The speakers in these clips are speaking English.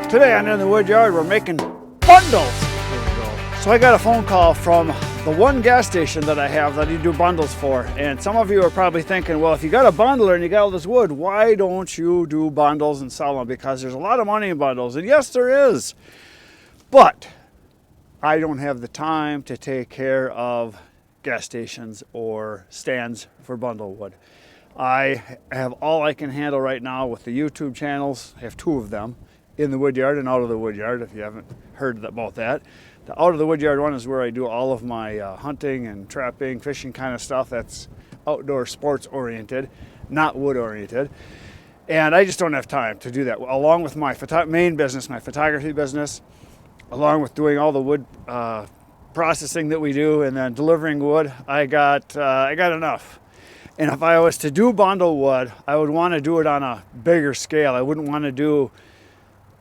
Today on In the Wood Yard, we're making bundles. So I got a phone call from the one gas station that I have that you do bundles for. And some of you are probably thinking, well, if you got a bundler and you got all this wood, why don't you do bundles and sell them? Because there's a lot of money in bundles. And yes, there is. But I don't have the time to take care of gas stations or stands for bundle wood. I have all I can handle right now with the YouTube channels. I have two of them. In the wood yard and out of the wood yard, if you haven't heard about that. The out of the wood yard one is where I do all of my hunting and trapping, fishing kind of stuff. That's outdoor sports oriented, not wood oriented. And I just don't have time to do that. Along with my main business, my photography business, along with doing all the wood processing that we do and then delivering wood, I got enough. And if I was to do bundle wood, I would want to do it on a bigger scale. I wouldn't want to do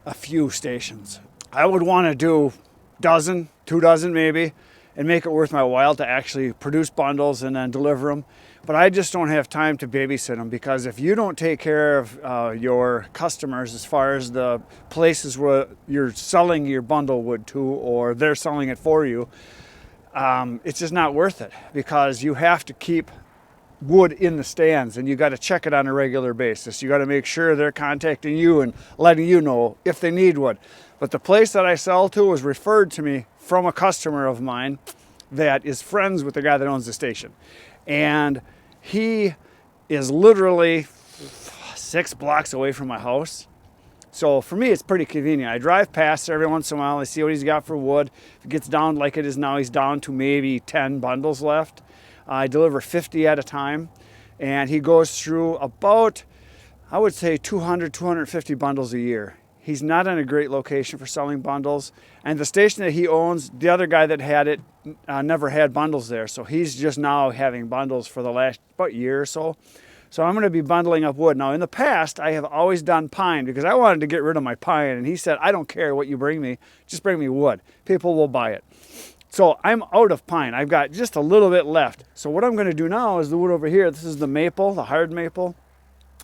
a few stations. I would want to do dozen, 2 dozen maybe, and make it worth my while to actually produce bundles and then deliver them. But I just don't have time to babysit them, because if you don't take care of your customers as far as the places where you're selling your bundle wood to, or they're selling it for you, it's just not worth it, because you have to keep wood in the stands and you got to check it on a regular basis. You got to make sure they're contacting you and letting you know if they need wood. But the place that I sell to was referred to me from a customer of mine that is friends with the guy that owns the station. And he is literally 6 blocks away from my house. So for me, it's pretty convenient. I drive past there every once in a while. I see what he's got for wood. If it gets down like it is now, he's down to maybe 10 bundles left. I deliver 50 at a time, and he goes through about, I would say, 200, 250 bundles a year. He's not in a great location for selling bundles, and the station that he owns, the other guy that had it never had bundles there, so he's just now having bundles for the last about year or so. So I'm going to be bundling up wood. Now, in the past, I have always done pine because I wanted to get rid of my pine, and he said, I don't care what you bring me, just bring me wood. People will buy it. So I'm out of pine. I've got just a little bit left. So what I'm going to do now is the wood over here. This is the maple, the hard maple.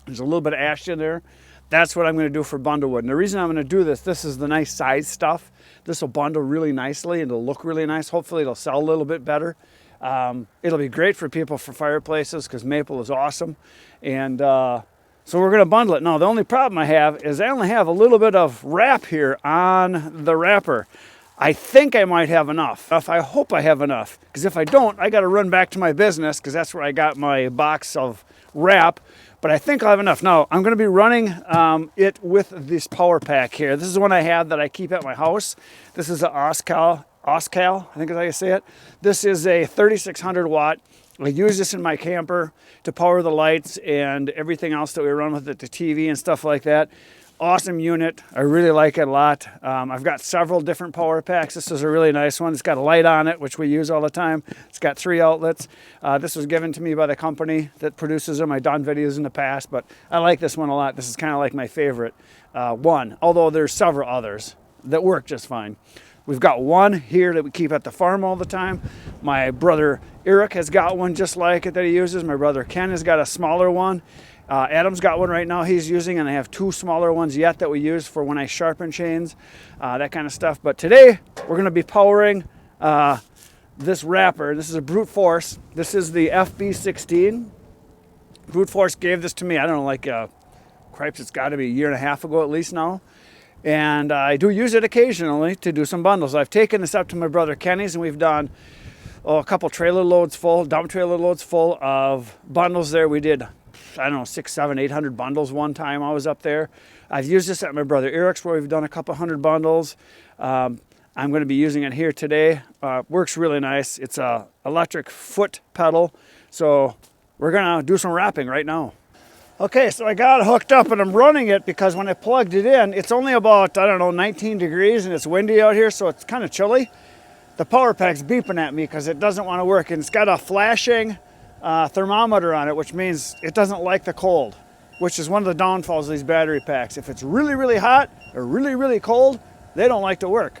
There's a little bit of ash in there. That's what I'm going to do for bundle wood. And the reason I'm going to do this is the nice size stuff. This will bundle really nicely and it'll look really nice. Hopefully it'll sell a little bit better. It'll be great for people for fireplaces because maple is awesome. And so we're going to bundle it. Now, the only problem I have is I only have a little bit of wrap here on the wrapper. I think I might have enough. I hope I have enough, because if I don't, I got to run back to my business because that's where I got my box of wrap. But I think I'll have enough. Now, I'm going to be running it with this power pack here. This is one I have that I keep at my house. This is an Oscal, I think is how you say it. This is a 3600 watt. I use this in my camper to power the lights and everything else that we run with it, the TV and stuff like that. Awesome unit. I really like it a lot. I've got several different power packs. This is a really nice one. It's got a light on it, which we use all the time. It's got 3 outlets. This was given to me by the company that produces them. I've done videos in the past, but I like this one a lot. This is kind of like my favorite one, although there's several others that work just fine. We've got one here that we keep at the farm all the time. My brother Eric has got one just like it that he uses. My brother Ken has got a smaller one. Adam's got one right now he's using, and I have 2 smaller ones yet that we use for when I sharpen chains, that kind of stuff. But today we're going to be powering this wrapper. This is a brute force. This is the FB16. Brute force gave this to me, I don't know, like cripes, it's got to be a year and a half ago at least now. And I do use it occasionally to do some bundles. I've taken this up to my brother Kenny's, and we've done a couple trailer loads full, dump trailer loads full of bundles there. We did, I don't know, 600, 700, 800 bundles one time I was up there. I've used this at my brother Eric's where we've done a couple hundred bundles. I'm going to be using it here today. Works really nice. It's a electric foot pedal. So we're going to do some wrapping right now. Okay, so I got it hooked up and I'm running it because when I plugged it in, it's only about, I don't know, 19 degrees and it's windy out here, so it's kind of chilly. The power pack's beeping at me because it doesn't want to work, and it's got a flashing thermometer on it, which means it doesn't like the cold, which is one of the downfalls of these battery packs. If it's really, really hot or really, really cold, they don't like to work.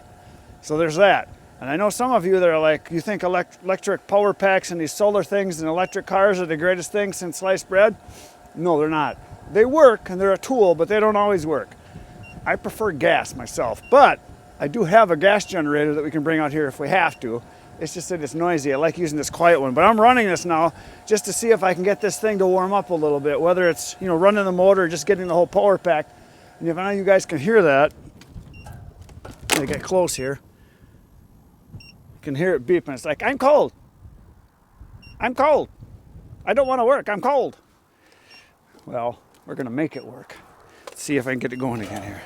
So there's that. And I know some of you that are like, you think electric power packs and these solar things and electric cars are the greatest thing since sliced bread. No, they're not. They work and they're a tool, but they don't always work. I prefer gas myself, but I do have a gas generator that we can bring out here if we have to. It's just that it's noisy. I like using this quiet one, but I'm running this now just to see if I can get this thing to warm up a little bit, whether it's, you know, running the motor or just getting the whole power pack. And if I know you guys can hear that, let me get close here. You can hear it beeping. It's like, I'm cold. I'm cold. I don't want to work. I'm cold. Well, we're going to make it work. Let's see if I can get it going again here.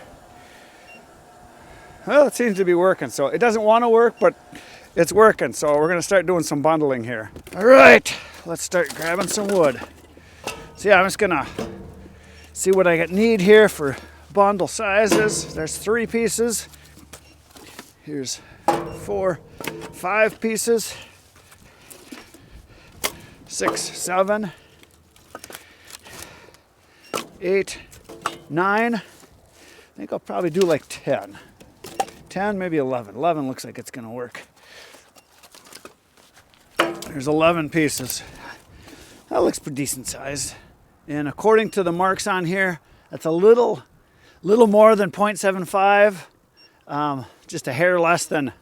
Well, it seems to be working. So it doesn't want to work, but it's working. So we're going to start doing some bundling here. All right, let's start grabbing some wood. So yeah, I'm just going to see what I need here for bundle sizes. There's 3 pieces. Here's 4, 5 pieces. 6, 7, 8, 9. I think I'll probably do like 10. 10, maybe 11. 11 looks like it's going to work. There's 11 pieces. That looks pretty decent sized. And according to the marks on here, that's a little more than 0.75, just a hair less than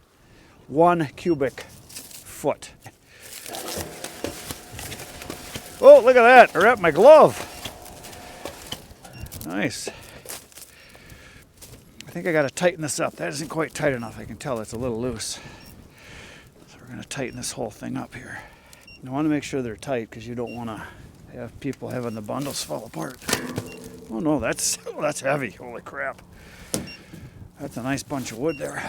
1 cubic foot. Oh, look at that. I wrapped my glove. Nice. I think I got to tighten this up. That isn't quite tight enough. I can tell it's a little loose. So we're going to tighten this whole thing up here. You want to make sure they're tight because you don't want to have people having the bundles fall apart. Oh no, that's heavy. Holy crap. That's a nice bunch of wood there.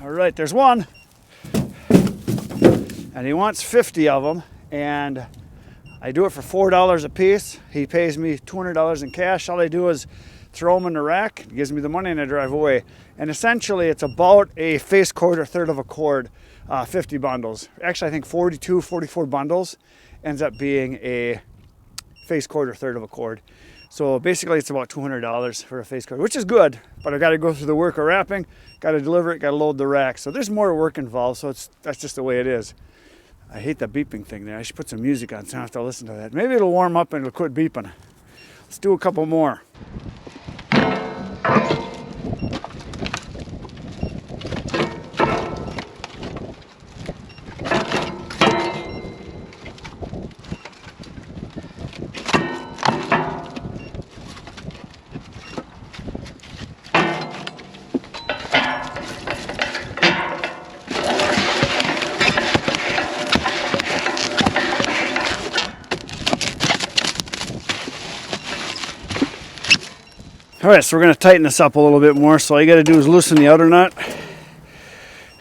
All right, there's one. And he wants 50 of them. And I do it for $4 a piece. He pays me $200 in cash. All I do is throw them in the rack. He gives me the money and I drive away. And essentially it's about a face cord or third of a cord, 50 bundles. Actually, I think 42, 44 bundles ends up being a face cord or third of a cord. So basically it's about $200 for a face cord, which is good, but I got to go through the work of wrapping, got to deliver it, got to load the rack. So there's more work involved, so that's just the way it is. I hate the beeping thing there. I should put some music on so I don't have to listen to that. Maybe it'll warm up and it'll quit beeping. Let's do a couple more. All right, so we're going to tighten this up a little bit more. So all you got to do is loosen the outer nut,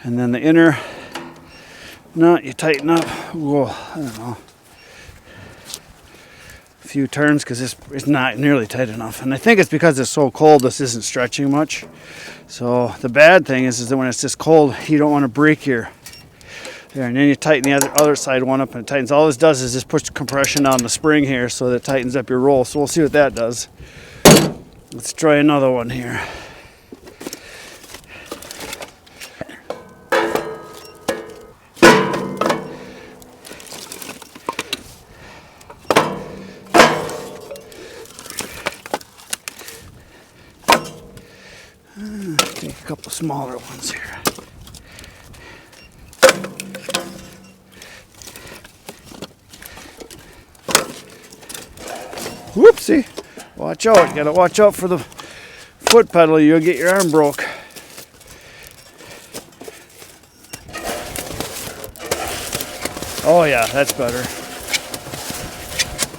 and then the inner nut you tighten up. Whoa, I don't know, a few turns because it's not nearly tight enough. And I think it's because it's so cold, this isn't stretching much. So the bad thing is that when it's this cold, you don't want to break your there. And then you tighten the other side one up and it tightens. All this does is just push compression on the spring here so that it tightens up your roll. So we'll see what that does. Let's try another one here. Take a couple smaller ones here. Whoopsie. Watch out, you gotta watch out for the foot pedal, you'll get your arm broke. Oh yeah, that's better.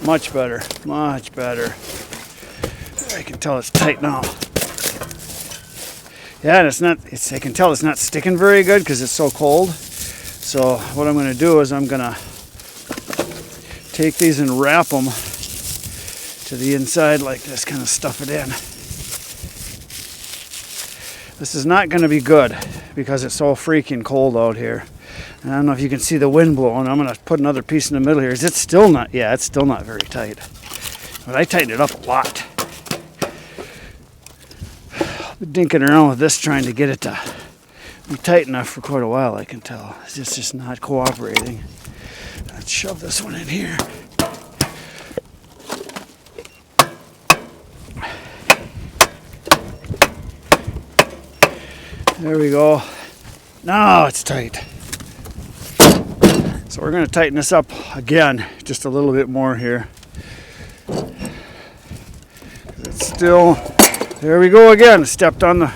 Much better, much better. I can tell it's tight now. Yeah, and I can tell it's not sticking very good because it's so cold. So what I'm gonna do is I'm gonna take these and wrap them to the inside like this, kind of stuff it in. This is not going to be good because it's so freaking cold out here. And I don't know if you can see the wind blowing. I'm going to put another piece in the middle here. Is it still not? Yeah, it's still not very tight. But I tightened it up a lot. I've been dinking around with this trying to get it to be tight enough for quite a while, I can tell. It's just not cooperating. Let's shove this one in here. There we go. Now it's tight. So we're going to tighten this up again, just a little bit more here. It's still, there we go again. Stepped on the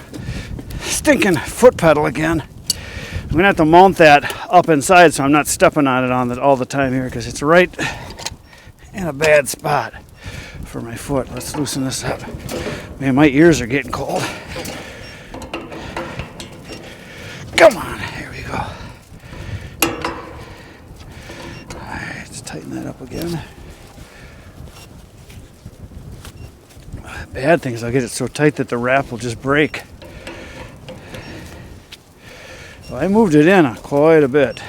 stinking foot pedal again. I'm going to have to mount that up inside so I'm not stepping on it all the time here, because it's right in a bad spot for my foot. Let's loosen this up. Man, my ears are getting cold. Come on, here we go. Alright, let's tighten that up again. Bad thing is I'll get it so tight that the wrap will just break. Well, I moved it in quite a bit.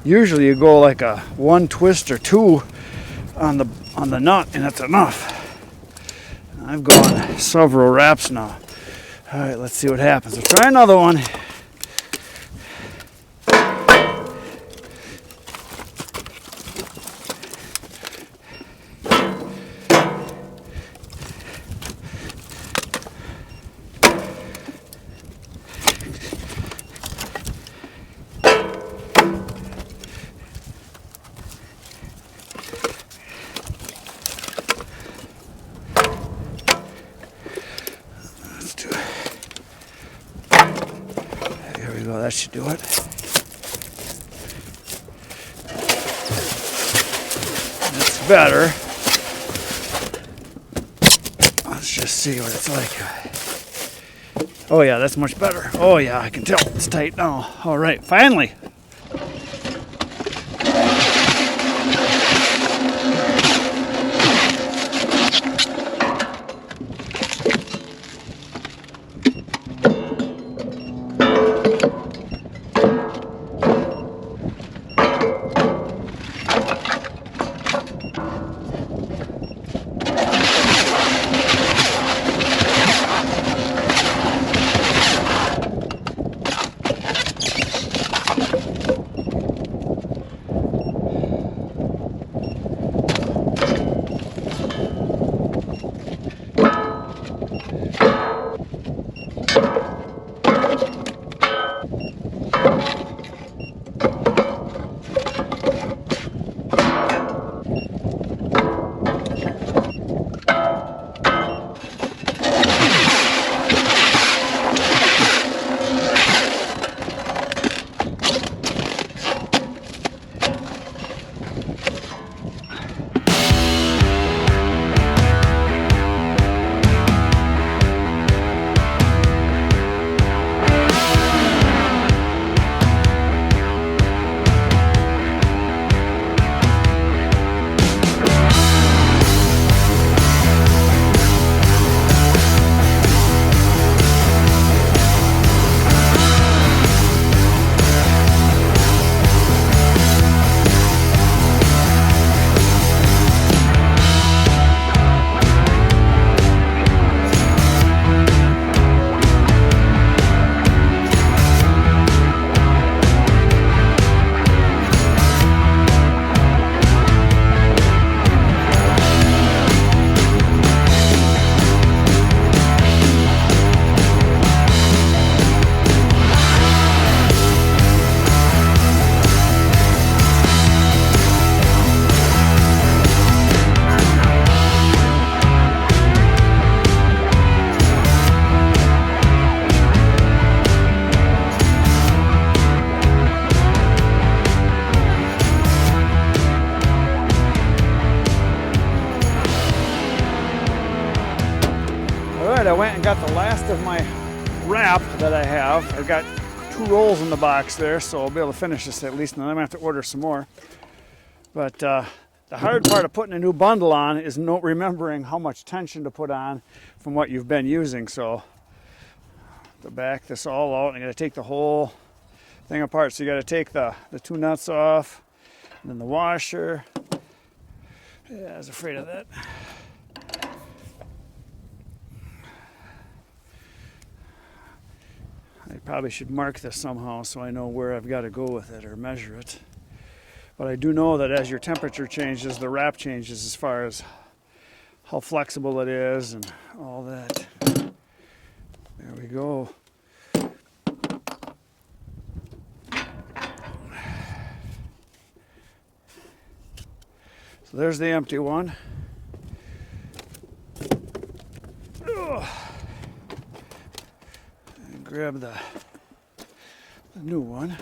Usually you go like a one twist or two on the nut and that's enough. I've gone several wraps now. Alright, let's see what happens. We'll try another one. That should do it. That's better. Let's just see what it's like. Oh yeah, that's much better. Oh yeah, I can tell it's tight now. All right, finally. I went and got the last of my wrap that I have. I've got 2 rolls in the box there, so I'll be able to finish this at least, and then I'm going to have to order some more. But the hard part of putting a new bundle on is remembering how much tension to put on from what you've been using. So to back this all out, I got to take the whole thing apart. So you got to take the 2 nuts off, and then the washer. Yeah, I was afraid of that. I probably should mark this somehow so I know where I've got to go with it or measure it. But I do know that as your temperature changes, the wrap changes as far as how flexible it is and all that. There we go. So there's the empty one. And grab the new one.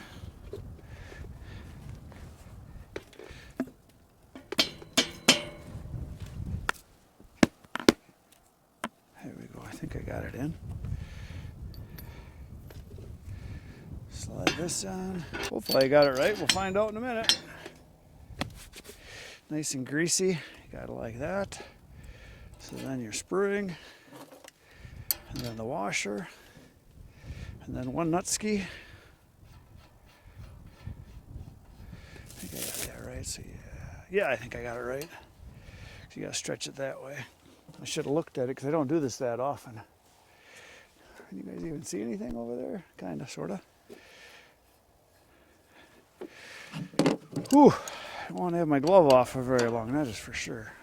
There we go. I think I got it in. Slide this on. Hopefully I got it right. We'll find out in a minute. Nice and greasy. You got it like that. So then your spring, and then the washer, and then one nut ski. I think I got that right. So yeah, I think I got it right. So you got to stretch it that way. I should have looked at it because I don't do this that often. Can you guys even see anything over there? Kind of, sort of. Whew, I won't have my glove off for very long, that is for sure.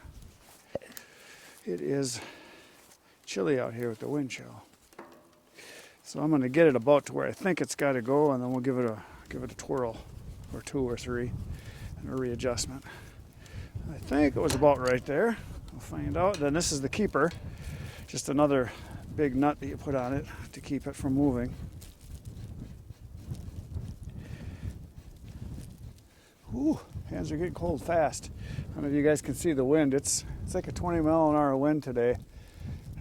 It is chilly out here with the wind chill. So I'm going to get it about to where I think it's got to go, and then we'll give it a twirl or 2 or 3 and a readjustment. I think it was about right there. We'll find out. Then this is the keeper, just another big nut that you put on it to keep it from moving. Ooh, hands are getting cold fast. I don't know if you guys can see the wind. It's like a 20-mile-an-hour wind today.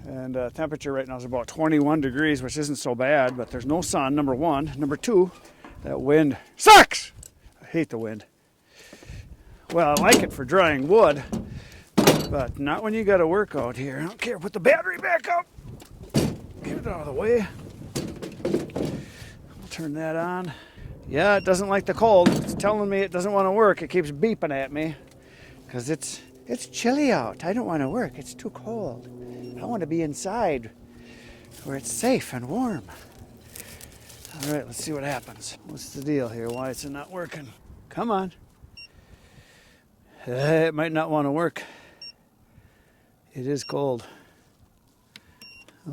And temperature right now is about 21 degrees, which isn't so bad, but there's no sun, number one. Number two, that wind sucks. I hate the wind. Well, I like it for drying wood, but not when you got to work out here. I don't care. Put the battery back up. Get it out of the way. We'll turn that on. Yeah, it doesn't like the cold. It's telling me it doesn't want to work. It keeps beeping at me because it's chilly out. I don't want to work. It's too cold. I want to be inside where it's safe and warm. All right, let's see what happens. What's the deal here? Why is it not working? Come on. It might not want to work. It is cold.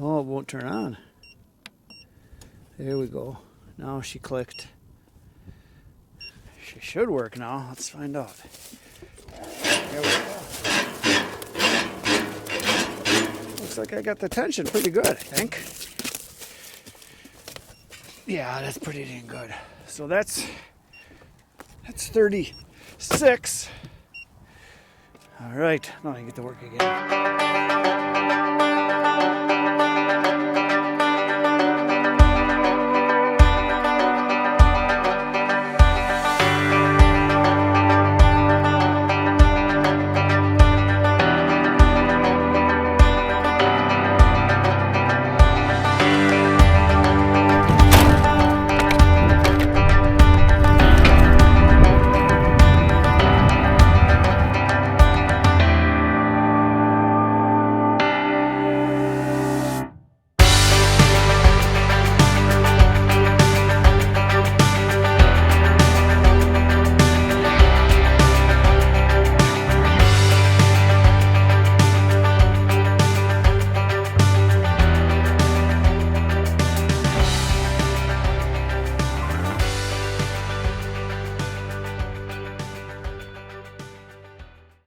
Oh, it won't turn on. There we go. Now she clicked. She should work now. Let's find out. There we go. Looks like I got the tension pretty good, I think. Yeah, that's pretty dang good. So that's 36. All right, now I get to work again.